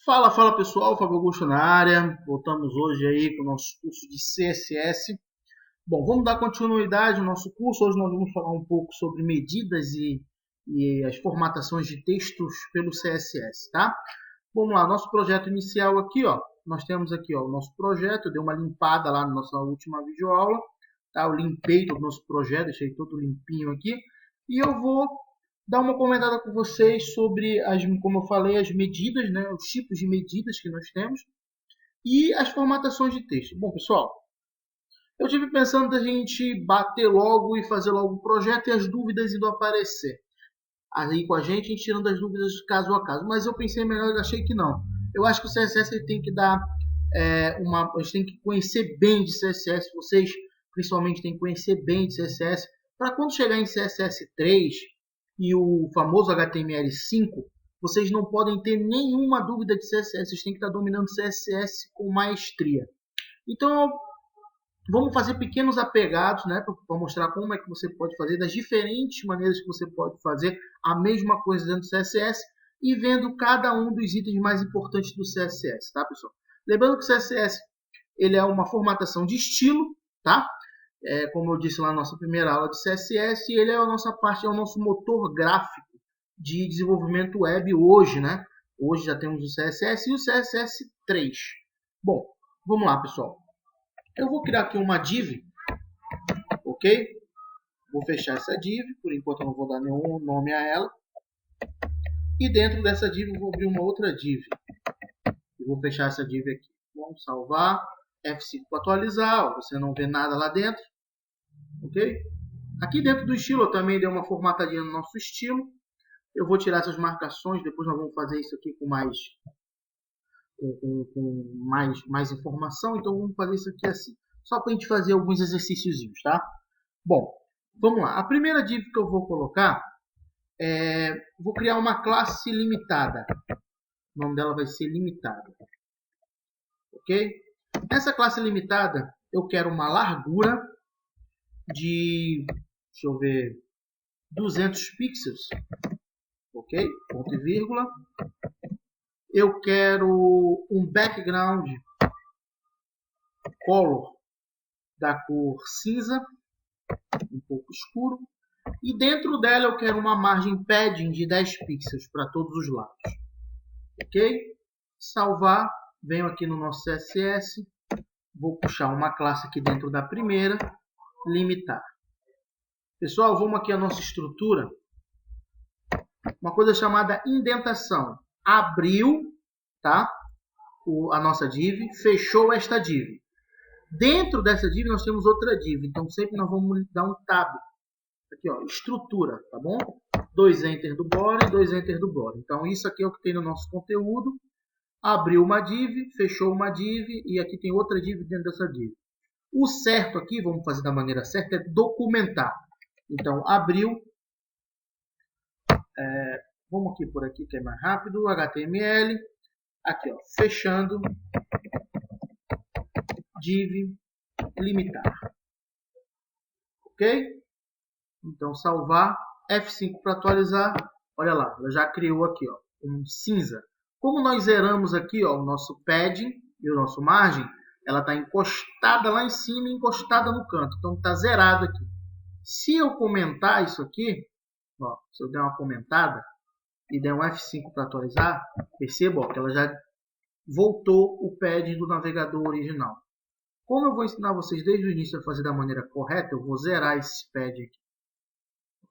Fala pessoal, Fábio Augusto na área. Voltamos hoje aí com o nosso curso de CSS. Bom, vamos dar continuidade ao nosso curso. Hoje nós vamos falar um pouco sobre medidas e as formatações de textos pelo CSS, tá? Vamos lá, nosso projeto inicial aqui, ó. Nós temos aqui, ó, o nosso projeto. Eu dei uma limpada lá na nossa última videoaula, tá? Eu limpei todo o nosso projeto, deixei todo limpinho aqui. E eu vou dar uma comentada com vocês sobre, como eu falei, as medidas, né, os tipos de medidas que nós temos e as formatações de texto. Bom, pessoal, eu tive pensando da gente bater logo e fazer logo o projeto e as dúvidas indo aparecer aí com a gente tirando as dúvidas caso a caso. Mas eu pensei melhor, eu achei que não. Eu acho que o CSS ele tem que dar a gente tem que conhecer bem de CSS. Vocês, principalmente, têm que conhecer bem de CSS para quando chegar em CSS 3 e o famoso HTML5, vocês não podem ter nenhuma dúvida de CSS. Vocês têm que estar dominando CSS com maestria. Então, vamos fazer pequenos apegados, né, para mostrar como é que você pode fazer, das diferentes maneiras que você pode fazer a mesma coisa dentro do CSS e vendo cada um dos itens mais importantes do CSS, tá, pessoal? Lembrando que o CSS ele é uma formatação de estilo, tá? Como eu disse lá na nossa primeira aula de CSS, ele é a nossa parte, é o nosso motor gráfico de desenvolvimento web hoje, né? Hoje já temos o CSS e o CSS 3. Bom, vamos lá, pessoal. Eu vou criar aqui uma div, ok? Vou fechar essa div, por enquanto eu não vou dar nenhum nome a ela. E dentro dessa div eu vou abrir uma outra div. Eu vou fechar essa div aqui. Vamos salvar, F5 para atualizar, ó, você não vê nada lá dentro, ok? Aqui dentro do estilo eu também dei uma formatadinha no nosso estilo. Eu vou tirar essas marcações, depois nós vamos fazer isso aqui com mais informação, então vamos fazer isso aqui assim. Só para a gente fazer alguns exercícios, tá? Bom, vamos lá. A primeira div que eu vou colocar vou criar uma classe limitada. O nome dela vai ser limitada. Ok? Nessa classe limitada, eu quero uma largura de, deixa eu ver, 200 pixels. Ok? Ponto e vírgula. Eu quero um background color da cor cinza, um pouco escuro. E dentro dela eu quero uma margem padding de 10 pixels para todos os lados. Ok? Salvar. Venho aqui no nosso CSS. Vou puxar uma classe aqui dentro da primeira. Limitar. Pessoal, vamos aqui à nossa estrutura. Uma coisa chamada indentação. Abriu, tá? A nossa div. Fechou esta div. Dentro dessa div nós temos outra div. Então sempre nós vamos dar um tab. Aqui, ó, estrutura, tá bom? 2 enter do body, 2 enter do body. Então, isso aqui é o que tem no nosso conteúdo. Abriu uma div, fechou uma div e aqui tem outra div dentro dessa div. O certo aqui, vamos fazer da maneira certa, é documentar. Então, abriu. Vamos aqui por aqui que é mais rápido. HTML. Aqui, ó, fechando. Div limitar. Ok? Então, salvar, F5 para atualizar. Olha lá, ela já criou aqui, ó, um cinza. Como nós zeramos aqui, ó, o nosso padding e o nosso margem, ela está encostada lá em cima e encostada no canto. Então, está zerado aqui. Se eu comentar isso aqui, ó, se eu der uma comentada e der um F5 para atualizar, perceba, ó, que ela já voltou o padding do navegador original. Como eu vou ensinar vocês desde o início a fazer da maneira correta, eu vou zerar esse padding aqui.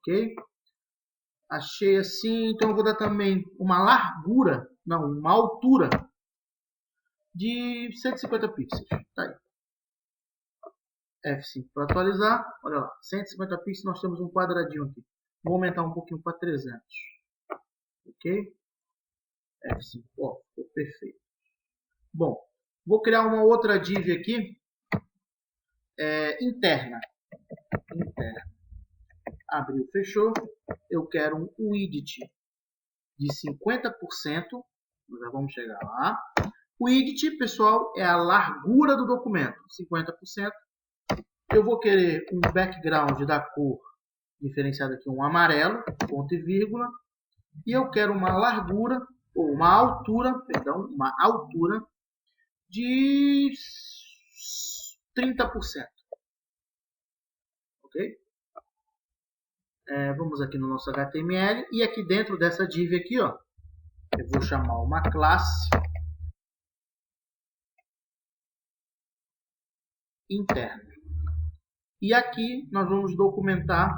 Ok? Achei assim, então eu vou dar também uma largura, não, uma altura de 150 pixels. Tá aí. F5 para atualizar. Olha lá, 150 pixels, nós temos um quadradinho aqui. Vou aumentar um pouquinho para 300. Ok? F5, ó, ficou perfeito. Bom, vou criar uma outra div aqui, interna. Abriu, fechou. Eu quero um width de 50%. Nós já vamos chegar lá. O width, pessoal, é a largura do documento. 50%. Eu vou querer um background da cor diferenciado aqui, um amarelo, ponto e vírgula. E eu quero uma largura ou uma altura de 30%. Ok? Vamos aqui no nosso HTML e aqui dentro dessa div aqui, ó, eu vou chamar uma classe interna. E aqui nós vamos documentar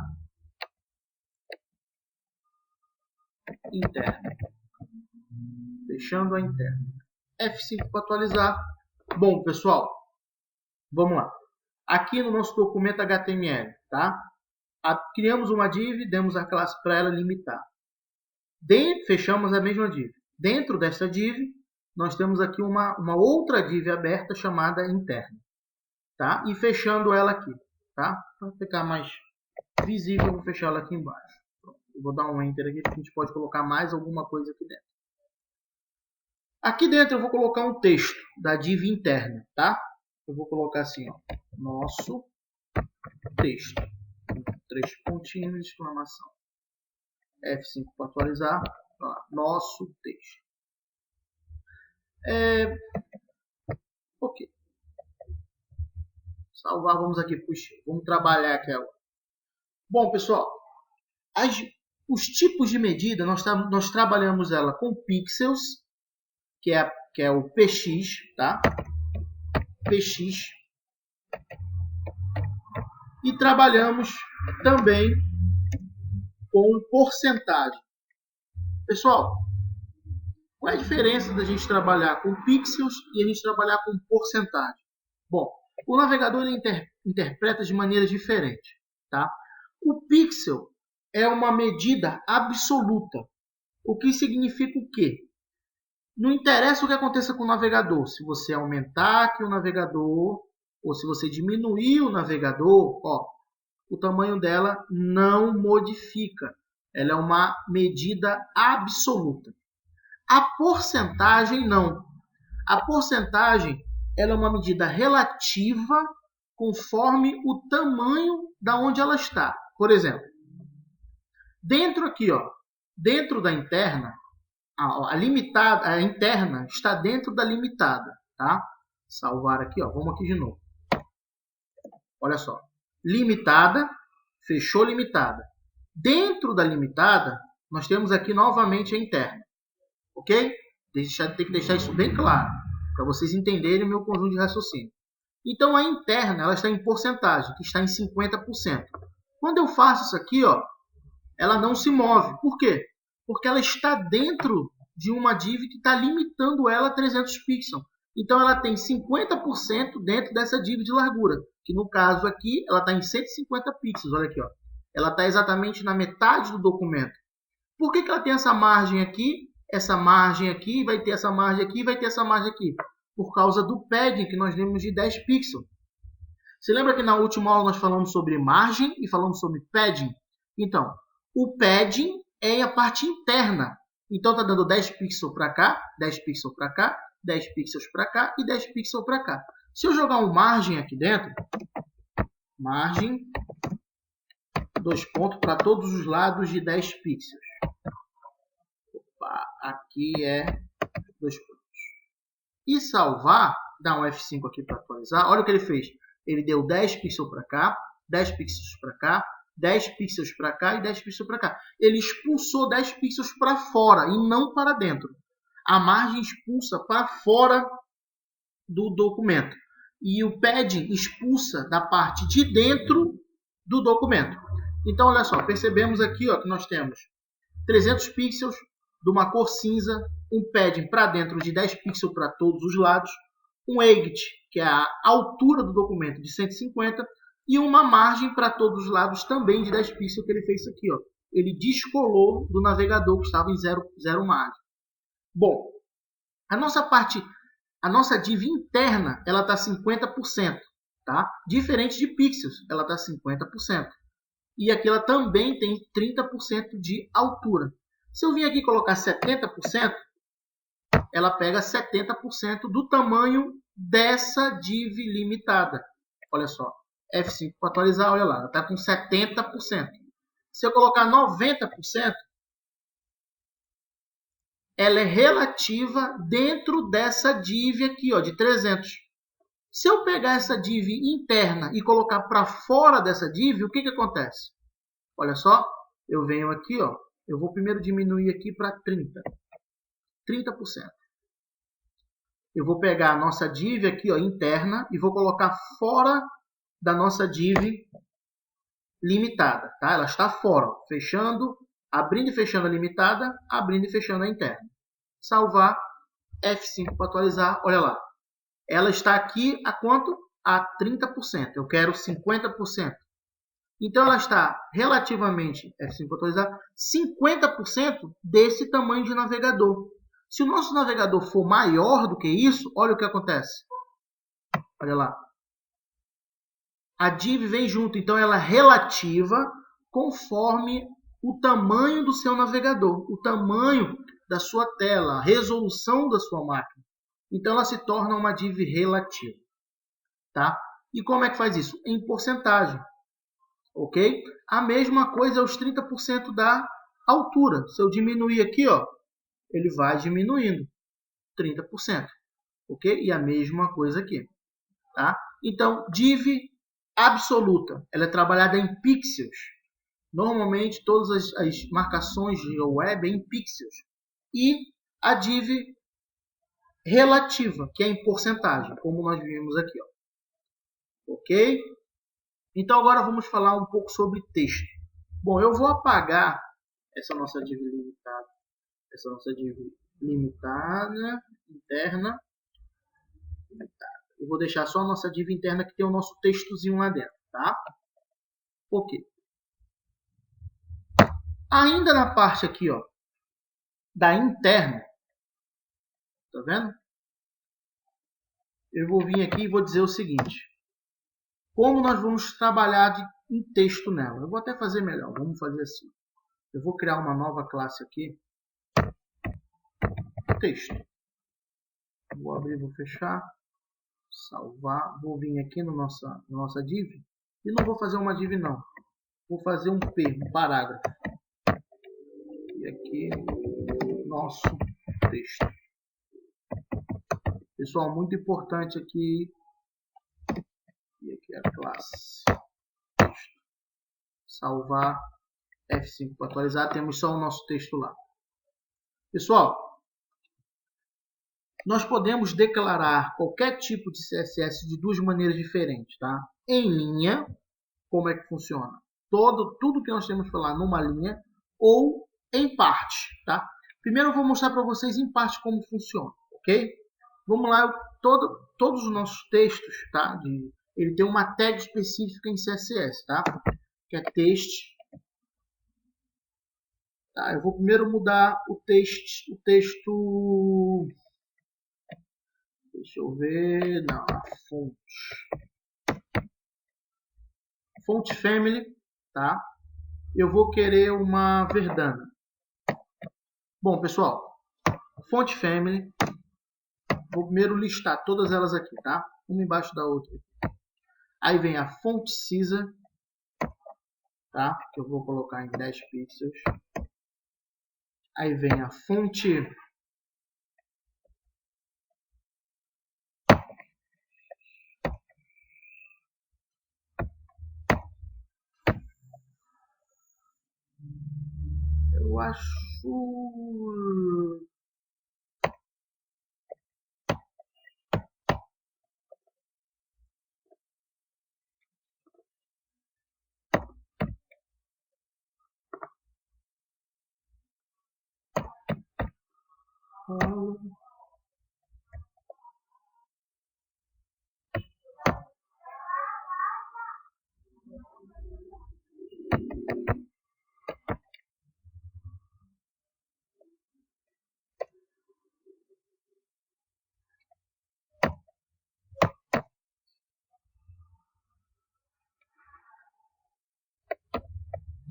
interna. Fechando a interna. F5 para atualizar. Bom, pessoal, vamos lá. Aqui no nosso documento HTML, tá? Criamos uma div, demos a classe para ela limitar. Fechamos a mesma div. Dentro dessa div, nós temos aqui uma outra div aberta chamada interna. Tá? E fechando ela aqui. Tá? Para ficar mais visível, eu vou fechar ela aqui embaixo. Eu vou dar um Enter aqui, porque a gente pode colocar mais alguma coisa aqui dentro. Aqui dentro eu vou colocar um texto da div interna. Tá? Eu vou colocar assim, ó, nosso texto. 3 pontinhos de exclamação. F5 para atualizar. Nosso texto. Ok. Salvar, vamos aqui. Puxa, vamos trabalhar aqui agora. Bom, pessoal, os tipos de medida, nós trabalhamos ela com pixels, que é o PX, tá? PX. E trabalhamos também com porcentagem. Pessoal, qual é a diferença da gente trabalhar com pixels e a gente trabalhar com porcentagem? Bom, o navegador ele interpreta de maneiras diferentes, tá? O pixel é uma medida absoluta, o que significa o quê? Não interessa o que aconteça com o navegador, se você aumentar aqui o navegador ou se você diminuir o navegador, ó, o tamanho dela não modifica. Ela é uma medida absoluta. A porcentagem não. A porcentagem ela é uma medida relativa conforme o tamanho da onde ela está. Por exemplo, dentro aqui, ó, dentro da interna, a interna está dentro da limitada, tá? Salvar aqui, ó, vamos aqui de novo. Olha só, limitada, fechou limitada. Dentro da limitada, nós temos aqui novamente a interna, ok? Tem que deixar isso bem claro, para vocês entenderem o meu conjunto de raciocínio. Então, a interna ela está em porcentagem, que está em 50%. Quando eu faço isso aqui, ó, ela não se move. Por quê? Porque ela está dentro de uma div que está limitando ela a 300 pixels. Então, ela tem 50% dentro dessa div de largura, que no caso aqui, ela está em 150 pixels. Olha aqui, ó. Ela está exatamente na metade do documento. Por que ela tem essa margem aqui, essa margem aqui, vai ter essa margem aqui, vai ter essa margem aqui? Por causa do padding que nós vimos de 10 pixels. Você lembra que na última aula nós falamos sobre margem e falamos sobre padding? Então, o padding é a parte interna. Então, está dando 10 pixels para cá, 10 pixels para cá, 10 pixels para cá e 10 pixels para cá. Se eu jogar um margem aqui dentro, margem, 2 pontos para todos os lados de 10 pixels. Opa, aqui é 2 pontos. E salvar, dá um F5 aqui para atualizar. Olha o que ele fez. Ele deu 10 pixels para cá, 10 pixels para cá, 10 pixels para cá e 10 pixels para cá. Ele expulsou 10 pixels para fora e não para dentro. A margem expulsa para fora do documento. E o padding expulsa da parte de dentro do documento. Então, olha só, percebemos aqui ó, que nós temos 300 pixels de uma cor cinza, um padding para dentro de 10 pixels para todos os lados, um exit, que é a altura do documento, de 150, e uma margem para todos os lados também de 10 pixels, que ele fez aqui. Ó. Ele descolou do navegador que estava em zero margem. Bom, a nossa div interna ela está 50%, tá? Diferente de pixels, ela está 50%. E aqui ela também tem 30% de altura. Se eu vir aqui colocar 70%, ela pega 70% do tamanho dessa div limitada. Olha só, F5 para atualizar, olha lá, ela está com 70%. Se eu colocar 90%, ela é relativa dentro dessa div aqui, ó, de 300. Se eu pegar essa div interna e colocar para fora dessa div, o que acontece? Olha só, eu venho aqui, ó, eu vou primeiro diminuir aqui para 30%. Eu vou pegar a nossa div aqui, ó, interna, e vou colocar fora da nossa div limitada, tá? Ela está fora, ó, fechando, abrindo e fechando a limitada, abrindo e fechando a interna. Salvar, F5 para atualizar, olha lá. Ela está aqui a quanto? A 30%. Eu quero 50%. Então, ela está relativamente, F5 para atualizar, 50% desse tamanho de navegador. Se o nosso navegador for maior do que isso, olha o que acontece. Olha lá. A div vem junto, então ela é relativa conforme o tamanho do seu navegador, o tamanho da sua tela, a resolução da sua máquina. Então ela se torna uma div relativa. Tá? E como é que faz isso? Em porcentagem. Ok? A mesma coisa é os 30% da altura. Se eu diminuir aqui, ó, ele vai diminuindo 30%. Ok? E a mesma coisa aqui. Tá? Então, div absoluta, ela é trabalhada em pixels. Normalmente, todas as marcações de web é em pixels. E a div relativa, que é em porcentagem, como nós vimos aqui. Ó. Ok? Então, agora vamos falar um pouco sobre texto. Bom, eu vou apagar essa nossa div limitada. Essa nossa div limitada, interna, limitada. Eu vou deixar só a nossa div interna que tem o nosso textozinho lá dentro, tá? Ok. Ainda na parte aqui, ó, da interna, tá vendo? Eu vou vir aqui e vou dizer o seguinte. Como nós vamos trabalhar em texto nela? Eu vou até fazer melhor. Vamos fazer assim. Eu vou criar uma nova classe aqui. Texto. Vou abrir, vou fechar. Salvar. Vou vir aqui no nossa div. E não vou fazer uma div, não. Vou fazer um P, um parágrafo. E aqui, nosso texto. Pessoal, muito importante aqui. E aqui a classe. Texto. Salvar. F5 para atualizar. Temos só o nosso texto lá. Pessoal, nós podemos declarar qualquer tipo de CSS de duas maneiras diferentes. Tá? Em linha, como é que funciona? Tudo que nós temos que falar numa linha ou em parte. Tá? Primeiro eu vou mostrar para vocês em parte como funciona. Ok? Vamos lá, todos os nossos textos, tá? Ele tem uma tag específica em CSS, tá? Que é text. Tá? Eu vou primeiro mudar o texto. Deixa eu ver. Não, a fonte. Fonte family, tá? Eu vou querer uma Verdana. Bom, pessoal, fonte family. Vou primeiro listar todas elas aqui, tá? Uma embaixo da outra. Aí vem a fonte Caesar, tá? Que eu vou colocar em 10 pixels. Aí vem a fonte eu acho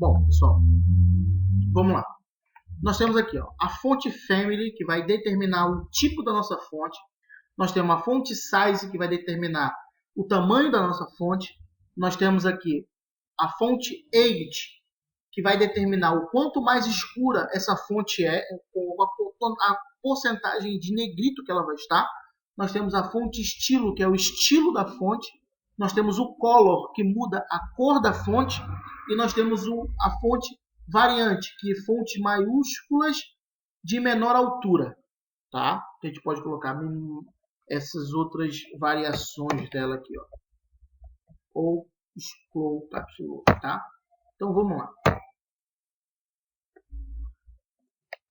Bom, pessoal, vamos lá. Nós temos aqui, ó, a fonte family, que vai determinar o tipo da nossa fonte. Nós temos a fonte size, que vai determinar o tamanho da nossa fonte. Nós temos aqui a fonte age, que vai determinar o quanto mais escura essa fonte é, a porcentagem de negrito que ela vai estar. Nós temos a fonte estilo, que é o estilo da fonte. Nós temos o color, que muda a cor da fonte. E nós temos a fonte variante, que é fonte maiúsculas de menor altura. Tá? A gente pode colocar essas outras variações dela aqui. Ó. Ou scroll capsulou. Tá? Então vamos lá.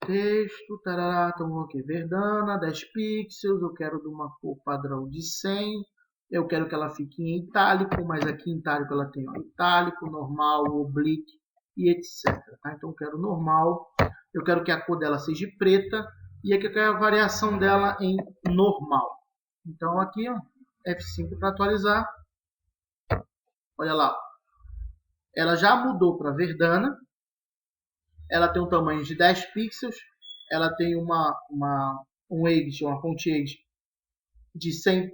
Texto, tarará, então vamos aqui, Verdana, 10 pixels, eu quero de uma cor padrão de 100, eu quero que ela fique em itálico, mas aqui em itálico ela tem ó, itálico, normal, oblique e etc. Tá? Então eu quero normal, eu quero que a cor dela seja preta e aqui eu quero a variação dela em normal. Então aqui, ó, F5 para atualizar, olha lá, ela já mudou para Verdana. Ela tem um tamanho de 10 pixels, ela tem uma fonte age de 100%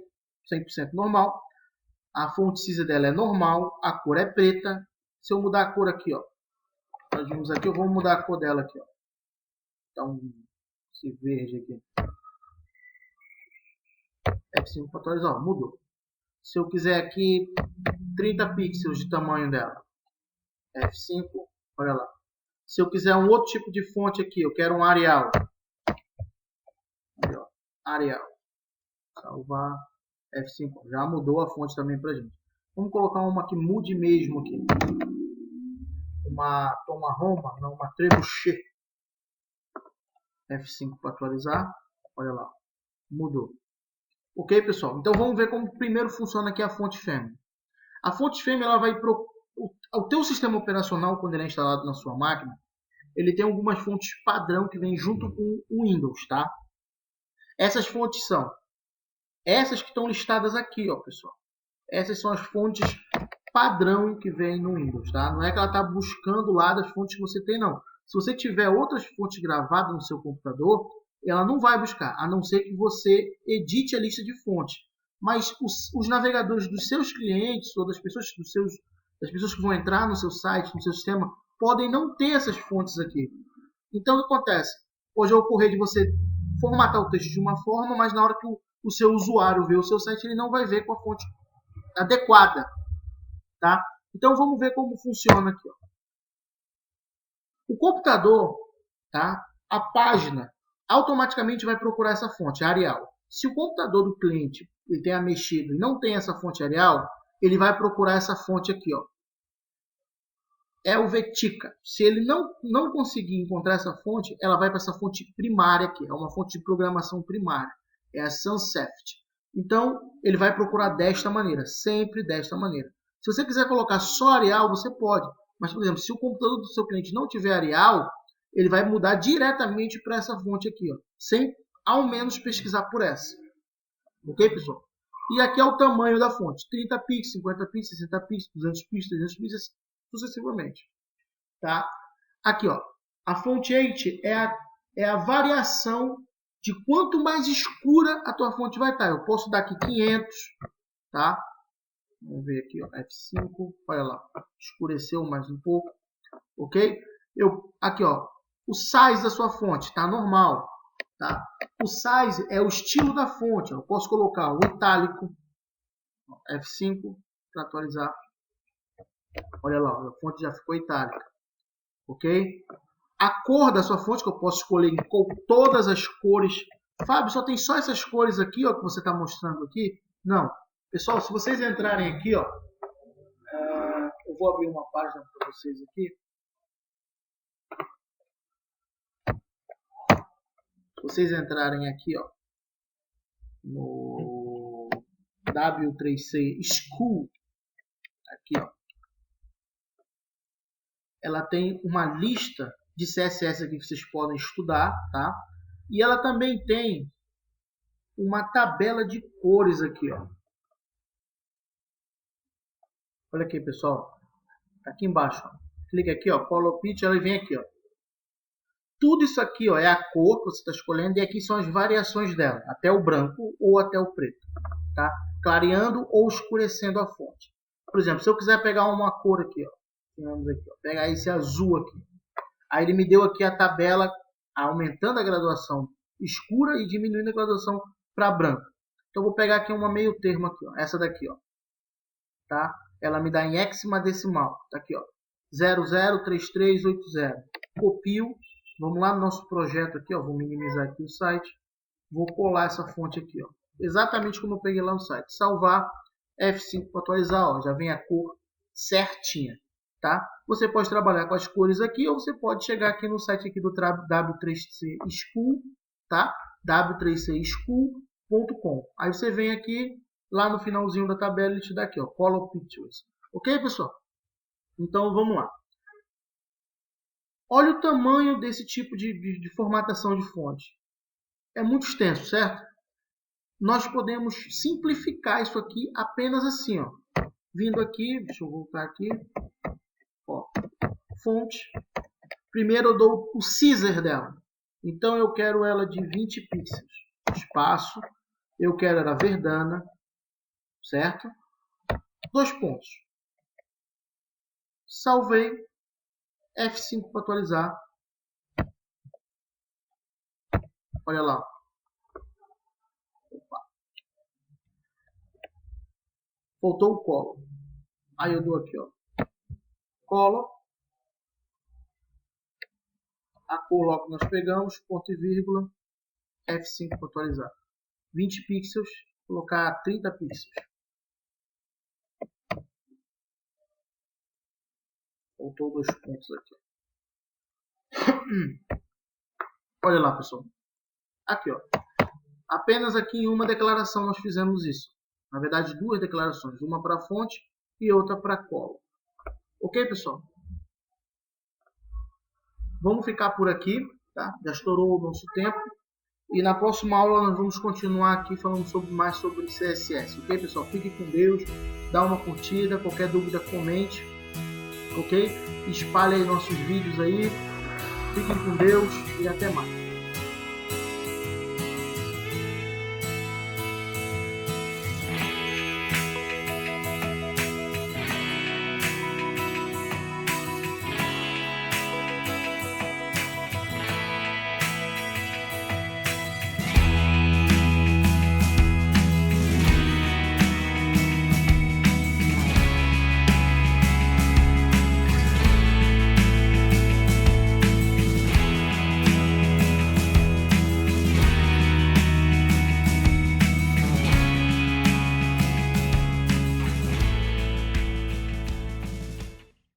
normal, a fonte cinza dela é normal, a cor é preta. Se eu mudar a cor aqui, ó, nós vimos aqui, eu vou mudar a cor dela aqui, ó. Então, esse verde aqui. F5 para atualizar, ó, mudou. Se eu quiser aqui 30 pixels de tamanho dela, F5, olha lá. Se eu quiser um outro tipo de fonte aqui, eu quero um Arial. Arial. Salvar. F5. Já mudou a fonte também pra gente. Vamos colocar uma que mude mesmo aqui. Uma Toma Roma, não, uma Trebuchet. F5 para atualizar. Olha lá. Mudou. Ok, pessoal? Então vamos ver como primeiro funciona aqui a fonte fêmea. A fonte fêmea ela vai o teu sistema operacional, quando ele é instalado na sua máquina, ele tem algumas fontes padrão que vem junto com o Windows, tá? Essas fontes são essas que estão listadas aqui, ó, pessoal. Essas são as fontes padrão que vem no Windows, tá? Não é que ela está buscando lá das fontes que você tem, não. Se você tiver outras fontes gravadas no seu computador, ela não vai buscar, a não ser que você edite a lista de fontes. Mas os navegadores dos seus clientes ou das pessoas que vão entrar no seu site, no seu sistema, podem não ter essas fontes aqui. Então, o que acontece? Hoje é ocorrer de você formatar o texto de uma forma, mas na hora que o seu usuário vê o seu site, ele não vai ver com a fonte adequada. Tá? Então, vamos ver como funciona aqui. Ó. O computador, tá? A página, automaticamente vai procurar essa fonte, Arial. Se o computador do cliente ele tenha mexido e não tem essa fonte Arial, ele vai procurar essa fonte aqui, ó. Helvetica. Se ele não conseguir encontrar essa fonte, ela vai para essa fonte primária aqui. É uma fonte de programação primária. É a Sunsaft. Então, ele vai procurar desta maneira. Sempre desta maneira. Se você quiser colocar só Arial, você pode. Mas, por exemplo, se o computador do seu cliente não tiver Arial, ele vai mudar diretamente para essa fonte aqui. Ó, sem, ao menos, pesquisar por essa. Ok, pessoal? E aqui é o tamanho da fonte. 30 pixels, 50 pixels, 60 pixels, 200 pixels, 300 pixels, sucessivamente. Tá? Aqui, ó, a fonte 8 é a variação de quanto mais escura a tua fonte vai estar. Eu posso dar aqui 500, tá? Vamos ver aqui, ó, F5, olha lá, escureceu mais um pouco, ok? Aqui, ó, o size da sua fonte está normal, tá? O size é o estilo da fonte. Eu posso colocar o itálico, F5 para atualizar. Olha lá, a fonte já ficou itálica. Ok? A cor da sua fonte, que eu posso escolher em todas as cores. Fábio, só tem só essas cores aqui, ó, que você está mostrando aqui? Não. Pessoal, se vocês entrarem aqui, ó, eu vou abrir uma página para vocês aqui. Se vocês entrarem aqui, ó, no W3C School, aqui, ó, ela tem uma lista de CSS aqui que vocês podem estudar, tá? E ela também tem uma tabela de cores aqui, ó. Olha aqui, pessoal. Tá aqui embaixo, ó. Clica aqui, ó, Color Pitch, ela vem aqui, ó. Tudo isso aqui, ó, é a cor que você está escolhendo e aqui são as variações dela, até o branco ou até o preto, tá? Clareando ou escurecendo a fonte. Por exemplo, se eu quiser pegar uma cor aqui, ó, pegar esse azul aqui. Aí ele me deu aqui a tabela aumentando a graduação escura e diminuindo a graduação para branca. Então, eu vou pegar aqui uma meio termo aqui, ó, essa daqui, ó, tá? Ela me dá em hexadecimal, tá aqui, ó, 003380. Copio, vamos lá no nosso projeto aqui, ó, vou minimizar aqui o site, vou colar essa fonte aqui, ó, exatamente como eu peguei lá no site, salvar, F5 para atualizar, ó, já vem a cor certinha, tá? Você pode trabalhar com as cores aqui, ou você pode chegar aqui no site aqui do W3C School, tá? W3CSchool.com. Aí você vem aqui, lá no finalzinho da tabela, ele te dá aqui, ó, Color Pictures. Ok, pessoal? Então, vamos lá. Olha o tamanho desse tipo de formatação de fonte. É muito extenso, certo? Nós podemos simplificar isso aqui apenas assim, ó. Vindo aqui, deixa eu voltar aqui, ó, fonte. Primeiro eu dou o scissor dela. Então eu quero ela de 20 pixels. Espaço. Eu quero ela verdana, certo? 2 pontos. Salvei. F5 para atualizar. Olha lá. Opa. Faltou o color. Aí eu dou aqui, ó, color. A cor logo que nós pegamos, ponto e vírgula, F5 para atualizar. 20 pixels, colocar 30 pixels. Faltou 2 pontos aqui. Olha lá, pessoal. Aqui, ó. Apenas aqui em uma declaração nós fizemos isso. Na verdade, 2 declarações. Uma para a fonte e outra para a cola. Ok, pessoal? Vamos ficar por aqui, tá? Já estourou o nosso tempo. E na próxima aula nós vamos continuar aqui falando mais sobre CSS. Ok, pessoal? Fique com Deus. Dá uma curtida. Qualquer dúvida, comente. Ok? Espalhe aí nossos vídeos aí. Fiquem com Deus e até mais.